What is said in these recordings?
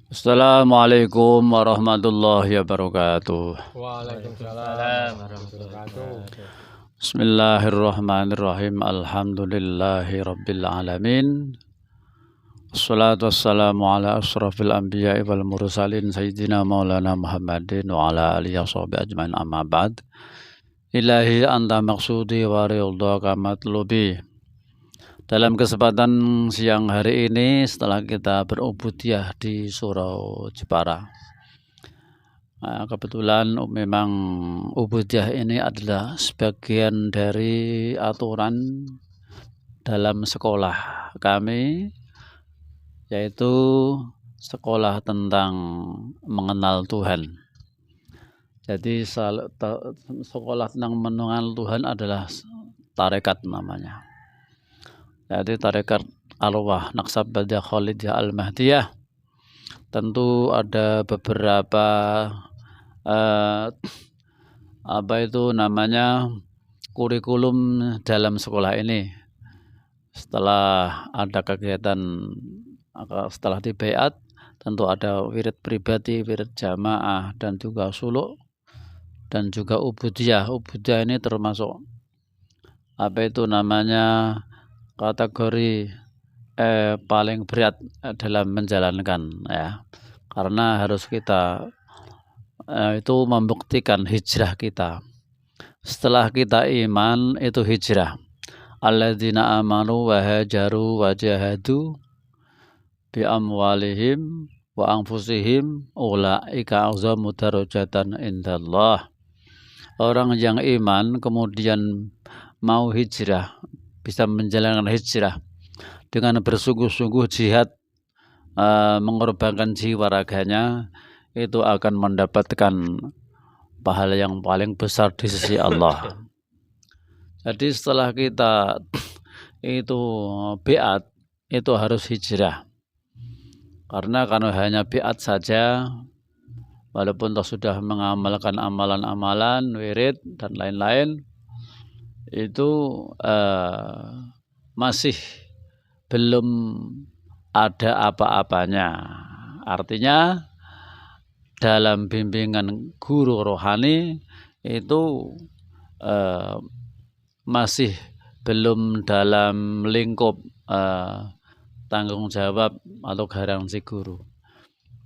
Assalamualaikum warahmatullahi wabarakatuh. Waalaikumsalam warahmatullahi wabarakatuh. Bismillahirrahmanirrahim. Alhamdulillahi rabbil alamin. Assalatu wassalamu ala asrafil anbiya'i wal mursalin sayyidina maulana Muhammadin wa ala alihi washabihi ajmain, amma ba'd. Ilahi anta maksudi wa ridhaka matlubi. Dalam kesempatan siang hari ini, setelah kita berubudiyah di Surau Jepara, kebetulan memang ubudiyah ini adalah sebagian dari aturan dalam sekolah kami, yaitu sekolah tentang mengenal Tuhan. Jadi sekolah tentang mengenal Tuhan adalah tarekat namanya. Jadi tarekat Arwah Naqsabandiyah Khalidiyah Al-Mahdiyah. Tentu ada beberapa kurikulum dalam sekolah ini. Setelah ada kegiatan, setelah di baiat, tentu ada wirid pribadi, wirid jamaah, dan juga suluk, dan juga ubudiyah. Ubudiyah ini termasuk kategori paling berat dalam menjalankan, ya, karena harus kita itu membuktikan hijrah kita. Setelah kita iman itu hijrah. Alladzina amanu wa hajaru wa jahadu bi amwalihim wa anfusihim ulaika a'zamu darajatan indallah. Orang yang iman kemudian mau hijrah, bisa menjalankan hijrah dengan bersungguh-sungguh jihad, mengorbankan jiwa raganya, itu akan mendapatkan pahala yang paling besar di sisi Allah. Jadi setelah kita itu biat, itu harus hijrah. Karena kalau hanya biat saja, walaupun toh sudah mengamalkan amalan-amalan, wirid dan lain-lain, itu masih belum ada apa-apanya. Artinya dalam bimbingan guru rohani itu masih belum dalam lingkup tanggung jawab atau garansi guru,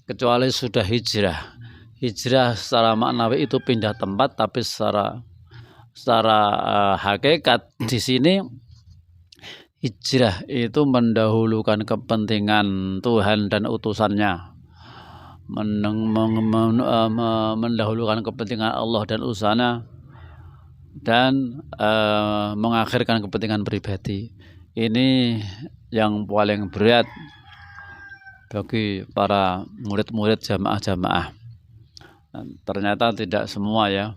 kecuali sudah hijrah. Hijrah secara maknawi itu pindah tempat, tapi secara hakikat di sini hijrah itu mendahulukan kepentingan Tuhan dan utusannya, mendahulukan kepentingan Allah dan utusannya, dan mengakhirkan kepentingan pribadi. Ini yang paling berat bagi para murid-murid jamaah-jamaah. Ternyata tidak semua ya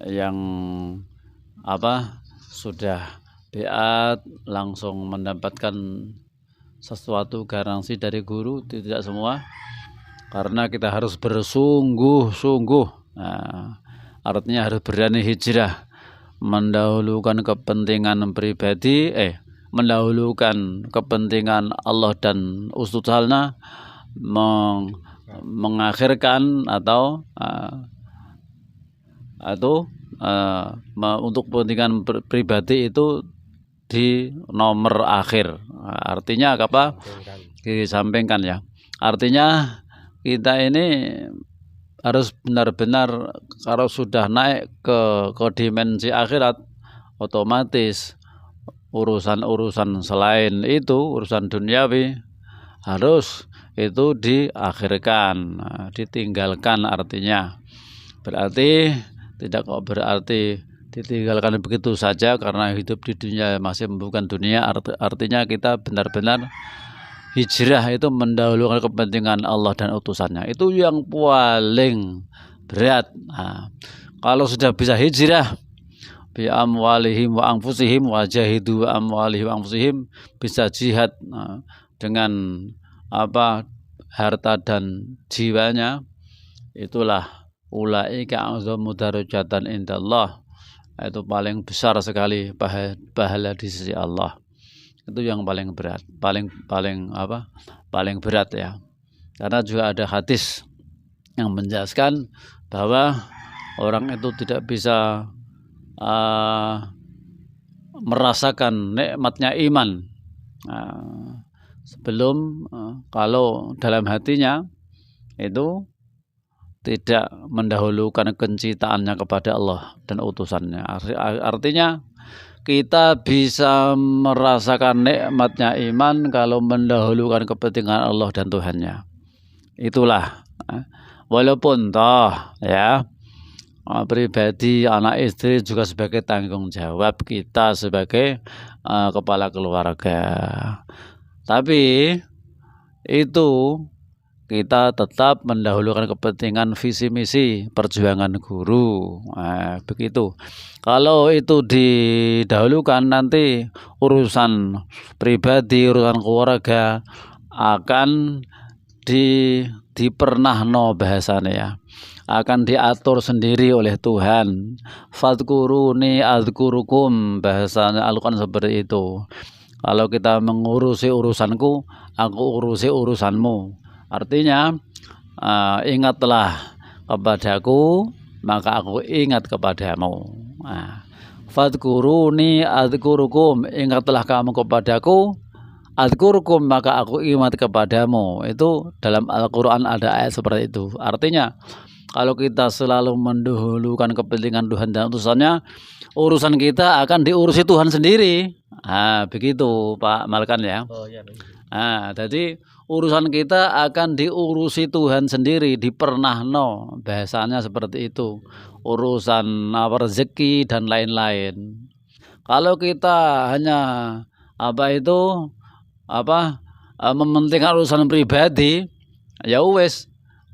yang sudah biat langsung mendapatkan sesuatu garansi dari guru, tidak semua, karena kita harus bersungguh-sungguh. Artinya harus berani hijrah, mendahulukan kepentingan pribadi, mendahulukan kepentingan Allah dan utusannya, mengakhirkan atau untuk kepentingan pribadi itu di nomor akhir. Artinya apa? Disampingkan, ya. Artinya kita ini harus benar-benar, kalau sudah naik ke dimensi akhirat, otomatis urusan-urusan selain itu, urusan duniawi, harus itu diakhirkan, ditinggalkan. Artinya berarti tidak kok berarti ditinggalkan begitu saja karena hidup di dunia masih bukan dunia. Artinya kita benar-benar hijrah itu mendahulukan kepentingan Allah dan utusannya. Itu yang paling berat. Kalau sudah bisa hijrah bi amwalihim wa anfusihim wa jahidu amwalihim wa anfusihim, bisa jihad dengan harta dan jiwanya, itulah ulaika a'zamu darajatan indallah, itu paling besar sekali pahala di sisi Allah. Itu yang paling berat, paling berat, ya. Karena juga ada hadis yang menjelaskan bahwa orang itu tidak bisa merasakan nikmatnya iman sebelum kalau dalam hatinya itu tidak mendahulukan kecintaannya kepada Allah dan utusannya. Artinya kita bisa merasakan nikmatnya iman kalau mendahulukan kepentingan Allah dan Tuhannya. Itulah, walaupun toh ya pribadi anak istri juga sebagai tanggung jawab kita sebagai kepala keluarga. Tapi itu kita tetap mendahulukan kepentingan visi misi perjuangan guru. Begitu. Kalau itu didahulukan, nanti urusan pribadi, urusan keluarga akan dipernahno bahasanya ya, akan diatur sendiri oleh Tuhan. Fadkuruni adzkurukum, bahasanya Al-Quran seperti itu. Kalau kita mengurusi urusanku, aku urusi urusanmu. Artinya ingatlah kepadaku, maka aku ingat kepadamu. Fadkuruni adzkurukum, ingatlah kamu kepadaku, adzkurukum, maka aku ingat kepadamu. Itu dalam Al-Quran ada ayat seperti itu. Artinya kalau kita selalu mendahulukan kepentingan Tuhan dan utusannya, urusan kita akan diurusi Tuhan sendiri. Begitu Pak Malkan ya. Oh iya. Jadi urusan kita akan diurusi Tuhan sendiri, dipernahno, bahasanya seperti itu. Urusan rezeki dan lain-lain. Kalau kita hanya mementingkan urusan pribadi, ya wes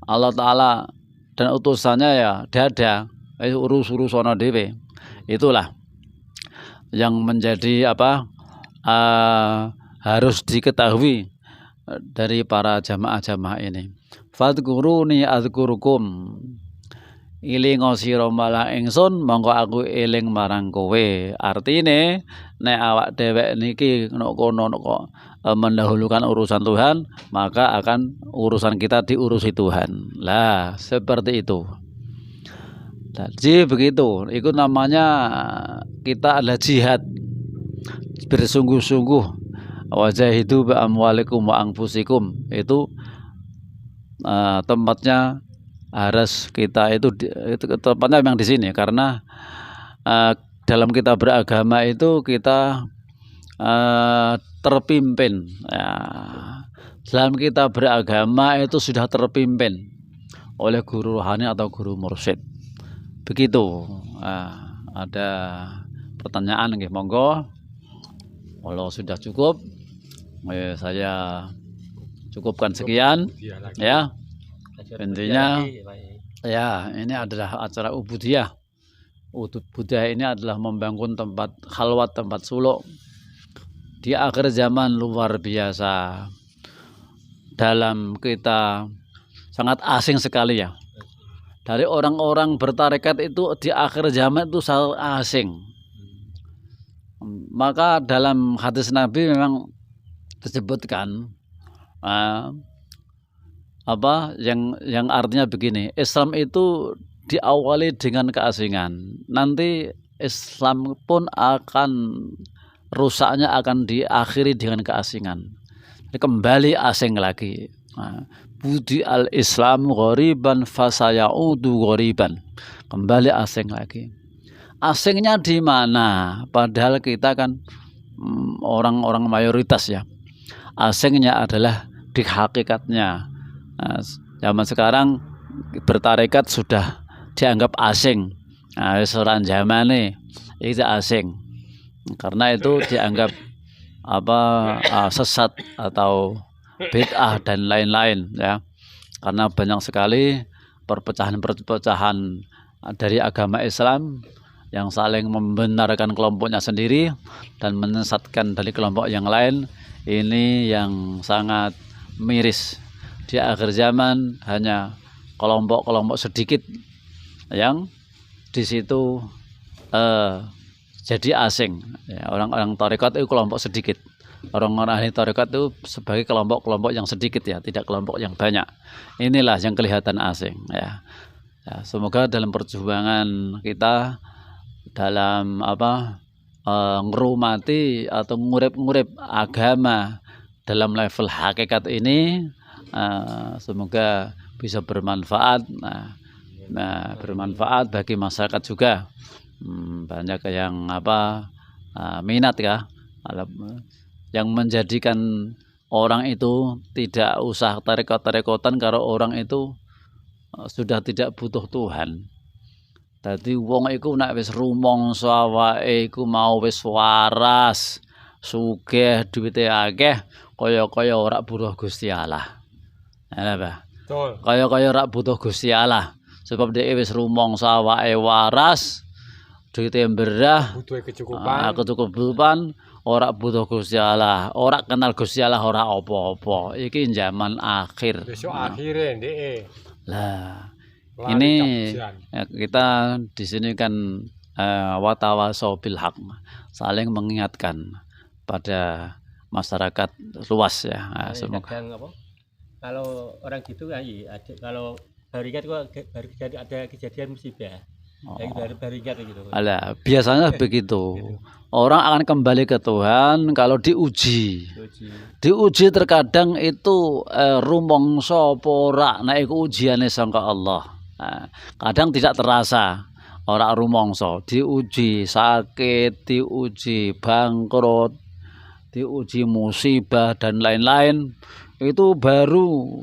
Allah Ta'ala dan utusannya ya dada, urus-urusan dhewe. Itulah yang menjadi harus diketahui dari para jamaah-jamaah ini. Fadkuruni adzkurukum, ilingo sira marang ingsun mongko aku eling marang kowe. Artine nek awak dhewek niki nek kono kok mendahulukan urusan Tuhan, maka akan urusan kita diurusi Tuhan. Lah seperti itu. Jadi begitu, itu namanya kita adalah jihad bersungguh-sungguh. Wajahidu bi amwalikum wa anfusikum, itu tempatnya harus kita itu tempatnya memang di sini, karena dalam kita beragama itu kita terpimpin ya. Dalam kita beragama itu sudah terpimpin oleh guru rohani atau guru mursyid. Begitu. Ada pertanyaan nggih, monggo. Kalau sudah cukup, saya cukupkan sekian ya. Intinya ya, ini adalah acara ubudiyah. Ubudiyah ini adalah membangun tempat khalwat, tempat suluk di akhir zaman luar biasa. Dalam kita sangat asing sekali ya. Dari orang-orang bertarekat itu di akhir zaman itu sangat asing. Maka dalam hadis Nabi memang disebutkan yang artinya begini, Islam itu diawali dengan keasingan, nanti Islam pun akan rusaknya akan diakhiri dengan keasingan, kembali asing lagi. Budi al-Islam ghoriban fasayaudu ghoriban, kembali asing lagi. Asingnya di mana? Padahal kita kan orang-orang mayoritas ya. Asingnya adalah di hakikatnya. Zaman sekarang bertarekat sudah dianggap asing. Seorang zamane itu asing. Karena itu dianggap sesat atau bid'ah dan lain-lain ya. Karena banyak sekali perpecahan-perpecahan dari agama Islam yang saling membenarkan kelompoknya sendiri dan menyesatkan dari kelompok yang lain. Ini yang sangat miris. Di akhir zaman hanya kelompok-kelompok sedikit yang di situ jadi asing. Ya, orang-orang tarekat itu kelompok sedikit. Orang-orang ahli tarekat itu sebagai kelompok-kelompok yang sedikit ya, tidak kelompok yang banyak. Inilah yang kelihatan asing ya. Ya, semoga dalam perjuangan kita dalam ngerumati atau ngurip-ngurip agama dalam level hakikat ini, semoga bisa bermanfaat. Bermanfaat bagi masyarakat juga. Banyak yang minat ya, yang menjadikan orang itu tidak usah tarekat-tarekotan kalau orang itu sudah tidak butuh Tuhan. Dadi wong iku nek wis rumangsa awake iku mau wis waras, sugih, duwite akeh, kaya-kaya ora butuh Gusti Allah. Ya, Pak. Betul. Kaya-kaya ora butuh Gusti Allah. Sebab dhek wis rumangsa awake waras, duwite mberah, Butuh kecukupan. kecukupan, ora butuh Gusti Allah, ora kenal Gusti Allah, ora apa-apa. Iki zaman akhir. Besok akhirnya ndek. Lah, Lari ini kapusian. kita di sini kan watawasau bil haq, saling mengingatkan pada masyarakat luas ya. Semoga Kadang kalau orang gitu kalau baru ingat kok baru ada kejadian musibah. Baru ingat gitu. Alah, biasanya begitu. Orang akan kembali ke Tuhan kalau diuji. Diuji terkadang itu rumangsa apa ora, nek iku ujiane sangka Allah. Kadang tidak terasa, ora rumangsa, diuji sakit, diuji bangkrut, diuji musibah dan lain-lain, itu baru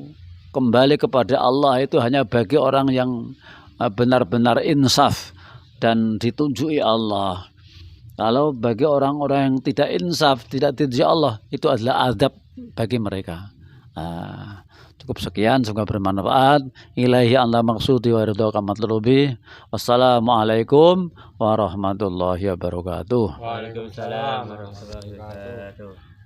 kembali kepada Allah itu hanya bagi orang yang benar-benar insaf dan ditunjuki Allah. Kalau bagi orang-orang yang tidak insaf, tidak ditunjuki Allah, itu adalah azab bagi mereka. Cukup sekian, semoga bermanfaat. Ilahi anta maksudi wa ridhaka matlubi. Wassalamualaikum warahmatullahi wabarakatuh. Waalaikumsalam warahmatullahi wabarakatuh.